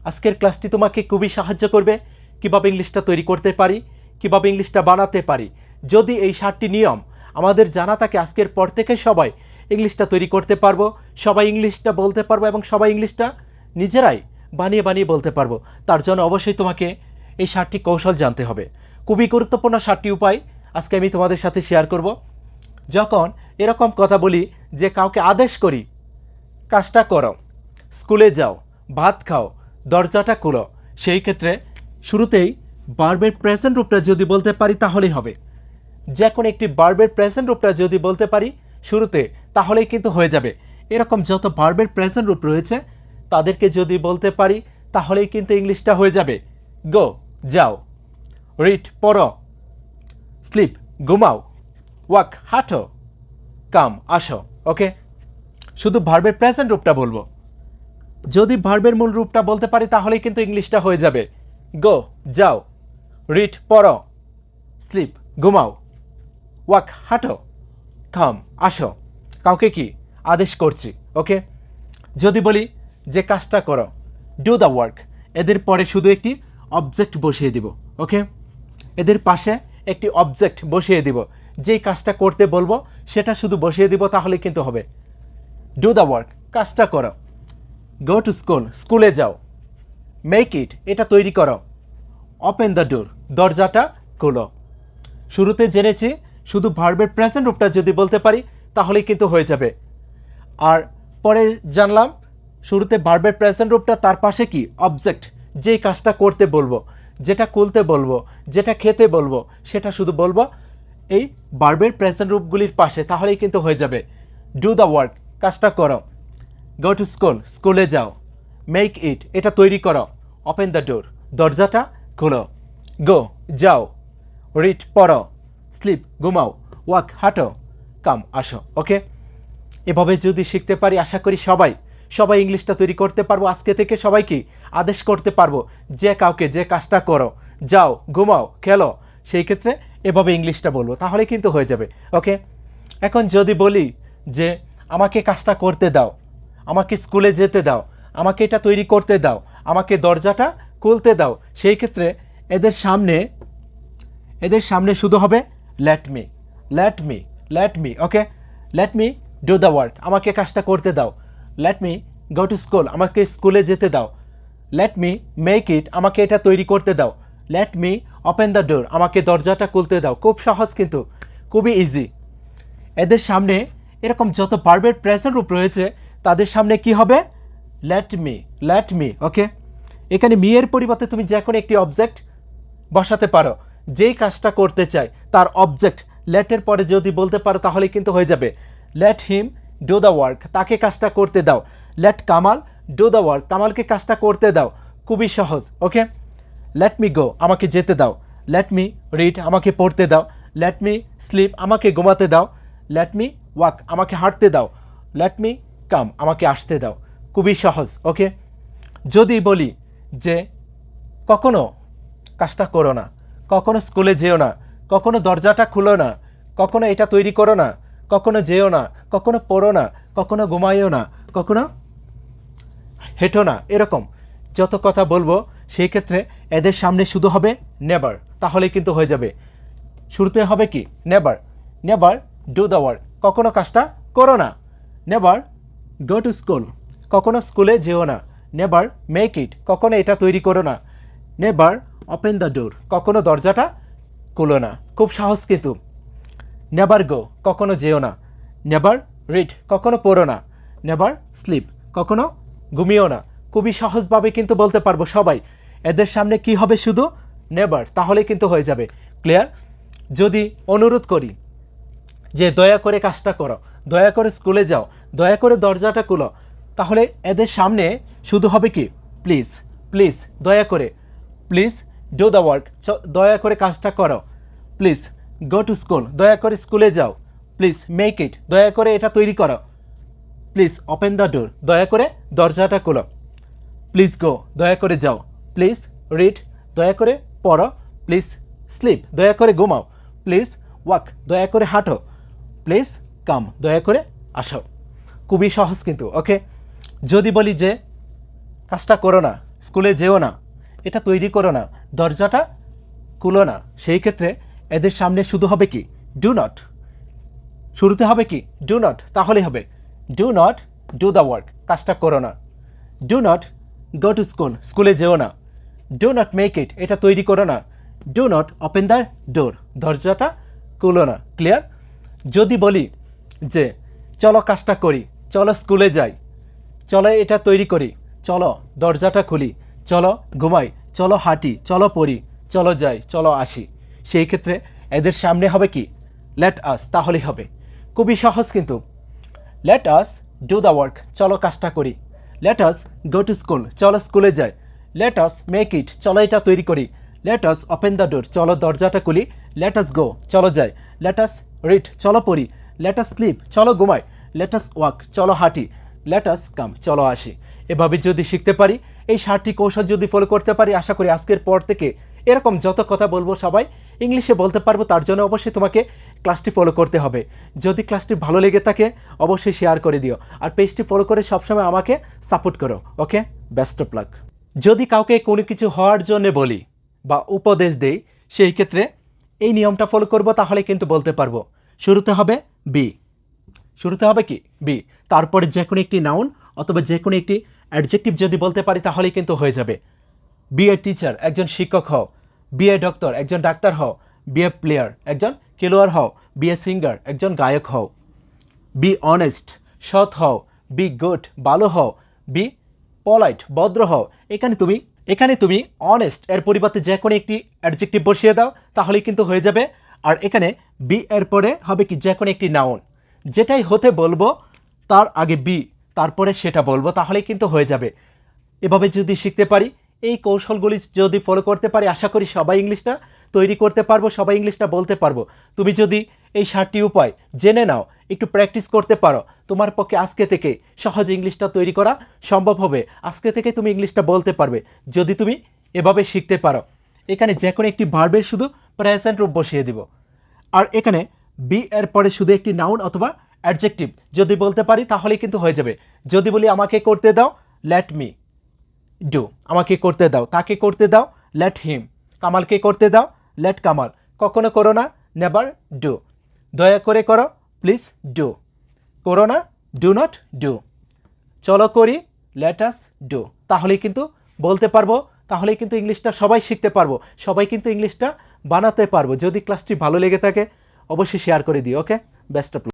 আজকের ক্লাসটি তোমাকে খুবই সাহায্য করবে কিভাবে ইংলিশটা তৈরি করতে পারি, কিভাবে ইংলিশটা বানাতে পারি। যদি এই 7টি নিয়ম আমাদের জানা থাকে, আজকের পর থেকে সবাই ইংলিশটা তৈরি করতে পারবো, সবাই ইংলিশটা বলতে পারবো এবং সবাই ইংলিশটা নিজেরাই বানিয়ে বানিয়ে বলতে পারবো। তার জন্য অবশ্যই তোমাকে এই 7টি কৌশল জানতে হবে। খুবই গুরুত্বপূর্ণ 7টি উপায় আজকে আমি তোমাদের সাথে শেয়ার করব। যখন এরকম কথা বলি যে কাউকে আদেশ করি, কাজটা করো, স্কুলে যাও, ভাত খাও, দরজাটা খুলো, সেই ক্ষেত্রে শুরুতেই ভার্বের প্রেজেন্ট রূপটা যদি বলতে পারি তাহলেই হবে। যে কোনো একটি ভার্বের প্রেজেন্ট রূপটা যদি বলতে পারি শুরুতে, তাহলেই কিন্তু হয়ে যাবে। এরকম যত ভার্বের প্রেজেন্ট রূপ রয়েছে তাদেরকে যদি বলতে পারি তাহলেই কিন্তু ইংলিশটা হয়ে যাবে। গো, যাও, রিড, পড়ো, স্লিপ, ঘুমাও, ওয়াক, হাঁটো, কাম, আসো। ওকে, শুধু ভার্বের প্রেজেন্ট রূপটা বলবো। যদি ভার্বের মূল রূপটা বলতে পারি তাহলেই কিন্তু ইংলিশটা হয়ে যাবে। গো, যাও, রিড, পড়ো, স্লিপ, ঘুমাও, ওয়াক, হাঁটো, কাম, আসো। কাউকে কি আদেশ করছি। ওকে, যদি বলি যে কাজটা করো, ডু দ্য ওয়ার্ক, এদের পরে শুধু একটি অবজেক্ট বসিয়ে দিব। ওকে, এদের পাশে একটি অবজেক্ট বসিয়ে দিব, যেই কাজটা করতে বলবো সেটা শুধু বসিয়ে দিব, তাহলে কিন্তু হবে। ডু দ্য ওয়ার্ক, কাজটা করো। গো টু স্কুল, স্কুলে যাও। মেক ইট, এটা তৈরি করো। ওপেন দ্য ডোর, দরজাটা খোলো। শুরুতে জেনেছি শুধু ভার্বের প্রেজেন্ট রূপটা যদি বলতে পারি তাহলেই কিন্তু হয়ে যাবে। আর পরে জানলাম শুরুতে ভার্বের প্রেজেন্ট রূপটা, তার পাশে কি অবজেক্ট, যেই কাজটা করতে বলবো, যেটা খুলতে বলবো, যেটা খেতে বলবো, সেটা শুধু বলবো এই ভার্বের প্রেজেন্ট রূপগুলির পাশে, তাহলেই কিন্তু হয়ে যাবে। ডু দ্য ওয়ার্ক, কাজটা করো। গো টু স্কুল, স্কুলে যাও। মেক ইট, এটা তৈরি করো। ওপেন দ্য ডোর, দরজাটা খোলো। গো, যাও, রিড, পড়ো, স্লিপ, ঘুমাও, ওয়াক, হাঁটো, কাম, আসো। ওকে, এভাবে যদি শিখতে পারি আশা করি সবাই ইংলিশটা তৈরি করতে পারবো। আজকে থেকে সবাইকে আদেশ করতে পারবো যে কাউকে যে কাজটা করো, যাও, ঘুমাও, খেলো, সেই ক্ষেত্রে এভাবে ইংলিশটা বলবো, তাহলে কিন্তু হয়ে যাবে। ওকে, এখন যদি বলি যে আমাকে কাজটা করতে দাও, আমাকে স্কুলে যেতে দাও, আমাকে এটা তৈরি করতে দাও, আমাকে দরজাটা খুলতে দাও, সেই ক্ষেত্রে এদের সামনে শুধু হবে let me, let me, let me. Okay, let me do the work, আমাকে কাজটা করতে দাও। Let me go to school, আমাকে স্কুলে যেতে দাও। লেট মি মেক ইট, আমাকে এটা তৈরি করতে দাও। Let me open the door, আমাকে দরজাটা খুলতে দাও। খুব সহজ, কিন্তু খুবই ইজি। এদের সামনে এরকম যত ভার্বের প্রেজেন্ট রূপ রয়েছে তাদের সামনে কি হবে? Let me, let me. Okay, এখানে মি এর পরিবর্তে তুমি যে কোনো একটি অবজেক্ট বসাতে পারো, যেই কাজটা করতে চাই তার অবজেক্ট লেটের পরে যদি বলতে পারো তাহলে কিন্তু হয়ে যাবে। Let him do the work, তাকে কাজটা করতে দাও। Let Kamal do the work, কামালকে কাজটা করতে দাও। খুবই সহজ। ওকে, লেট মি গো, আমাকে যেতে দাও। লেট মি রিড, আমাকে পড়তে দাও। লেট মি স্লিপ, আমাকে ঘুমাতে দাও। লেট মি ওয়াক, আমাকে হাঁটতে দাও। লেট মি কাম, আমাকে আসতে দাও। খুবই সহজ। ওকে, যদি বলি যে কখনো কাজটা করো না, কখনো স্কুলে যেও না, কখনো দরজাটা খুলো না, কখনো এটা তৈরি করো না, কখনো যেও না, কখনো পড়ো না, কখনো ঘুমাইও না, কখনো হেঁটো না, এরকম যত কথা বলবো সেই ক্ষেত্রে এদের সামনে শুধু হবে নেভার, তাহলে কিন্তু হয়ে যাবে। শুরুতে হবে কি? Never, never do the work, কখনো কাজটা করো না। নেভার গো টু স্কুল, কখনো স্কুলে যেও না। নেভার মেক ইট, কখনো এটা তৈরি করো না। নেভার ওপেন দ্য ডোর, কখনো দরজাটা খুলো না। খুব সহজ কিন্তু। নেভার গো, কখনো যেও না। নেভার রিড, কখনো পড়ো না। নেভার স্লিপ, কখনো ঘুমিও না। খুবই সহজভাবে কিন্তু বলতে পারবো সবাই। এদের সামনে কি হবে? শুধু নেভার, তাহলে কিন্তু হয়ে যাবে। ক্লিয়ার? যদি অনুরোধ করি যে দয়া করে কাজটা করো, দয়া করে স্কুলে যাও, দয়া করে দরজাটা খুলো, তাহলে এদের সামনে শুধু হবে কি? প্লিজ, প্লিজ, দয়া করে, প্লিজ ডু দ্য ওয়ার্ক, দয়া করে কাজটা করো। প্লিজ গো টু স্কুল, দয়া করে স্কুলে যাও। প্লিজ মেক ইট, দয়া করে এটা তৈরি করো। প্লিজ ওপেন দ্য ডোর, দয়া করে দরজাটা খোলো। প্লিজ গো, দয়া করে যাও। প্লিজ রিড, দয়া করে পড়ো। প্লিজ স্লিপ, দয়া করে ঘুমাও। প্লিজ ওয়াক, দয়া করে হাঁটো। প্লিজ কাম, দয়া করে আসো। খুবই সহজ কিন্তু। ওকে, যদি বলি যে কাজটা করো না, স্কুলে যেও না, এটা তৈরি করো না, দরজাটা খুলো না। সেই ক্ষেত্রে এদের সামনে শুধু হবে কি ডু নট, শুরুতে হবে কি ডু নট, তাহলেই হবে do not do the work, কাজটা করো না। Do not go to school, স্কুলে যেও না। ডু নট মেক ইট, এটা তৈরি করো না। Do not open the door, দরজাটা খুলো না। ক্লিয়ার? যদি বলি যে চলো কাজটা করি, চলো স্কুলে যাই, চলো এটা তৈরি করি, চলো দরজাটা খুলি, চলো ঘুমাই, চলো হাঁটি, চলো পড়ি, চলো যাই, চলো আসি, সেই ক্ষেত্রে এদের সামনে হবে কি লেট আস, তাহলেই হবে। খুবই সহজ কিন্তু। Let us do the work, চলো কাজটা করি। Let us go to school, চলো স্কুলে যাই। লেট আস মেক ইট, চলো এটা তৈরি করি। Let us open the door, চলো দরজাটা খুলি। লেট আস গো, চলো যাই। লেট আস রিড, চলো পড়ি। লেট আস স্লিপ, চলো ঘুমাই। লেট আস ওয়াক, চলো হাঁটি। লেট আস কাম, চলো আসি। এভাবে যদি শিখতে পারি, এই 7টি কৌশল যদি ফলো করতে পারি, আশা করি আজকের পর থেকে এরকম যত কথা বলবো সবাই ইংলিশে বলতে পারবো। তার জন্য অবশ্যই তোমাকে ক্লাসটি ফলো করতে হবে। যদি ক্লাসটি ভালো লেগে থাকে অবশ্যই শেয়ার করে দিও, আর পেজটি ফলো করে সবসময় আমাকে সাপোর্ট করো। ওকে, বেস্ট অফ লাক। যদি কাউকে কোনো কিছু হওয়ার জন্য বলি বা উপদেশ দেই, সেই ক্ষেত্রে এই নিয়মটা ফলো করব, তাহলে কিন্তু বলতে পারবো। শুরুতে হবে বি, শুরুতে হবে কি বি, তারপরে যে কোনো একটি নাউন অথবা যে কোনো একটি অ্যাডজেক্টিভ যদি বলতে পারি তাহলেই কিন্তু হয়ে যাবে। বি এ টিচার, একজন শিক্ষক হও। বি এ ডক্টর, একজন ডাক্তার হও। বি এ প্লেয়ার, একজন খেলোয়াড় হও। বি এ সিঙ্গার, একজন গায়ক হও। বি অনেস্ট, সৎ হও। বি গুড, ভালো হও। বি পলাইট, ভদ্র হও। এখানে তুমি অনেস্ট এর পরিবর্তে যে কোনো একটি অ্যাডজেক্টিভ বসিয়ে দাও, তাহলেই কিন্তু হয়ে যাবে। আর এখানে বি এর পরে হবে কি যে কোনো একটি নাউন, যেটাই হতে বলবো তার আগে বি, তারপরে সেটা বলবো, তাহলেই কিন্তু হয়ে যাবে। এভাবে যদি শিখতে পারি, এই কৌশলগুলি যদি ফলো করতে পারি, আশা করি সবাই ইংলিশটা তৈরি করতে পারবো, সবাই ইংলিশটা বলতে পারবো। তুমি যদি এই 7টি উপায় জেনে নাও, একটু প্র্যাকটিস করতে পারো, তোমার পক্ষে আজকে থেকে সহজে ইংলিশটা তৈরি করা সম্ভব হবে। আজকে থেকে তুমি ইংলিশটা বলতে পারবে যদি তুমি এভাবে শিখতে পারো। এখানে যে কোনো একটি ভার্বের শুধু প্রেজেন্ট রূপ বসিয়ে দিব, আর এখানে বি এর পরে শুধু একটি নাউন অথবা অ্যাডজেক্টিভ যদি বলতে পারি তাহলেই কিন্তু হয়ে যাবে। যদি বলি আমাকে করতে দাও, লেট মি ডু, আমাকে করতে দাও। তাকে করতে দাও, লেট হিম। কামালকে করতে দাও, লেট কামাল। কখনো করো না, নেভার ডু। দয়া করে করো, প্লিজ ডু। করো না, ডু নট ডু। চলো করি, লেট আস ডু। তাহলেই কিন্তু বলতে পারবো, তাহলেই কিন্তু ইংলিশটা সবাই শিখতে পারবো, সবাই কিন্তু ইংলিশটা বানাতে পারবো। যদি ক্লাসটি ভালো লেগে থাকে অবশ্যই শেয়ার করে দিও। ওকে, বেস্ট অফ লাক।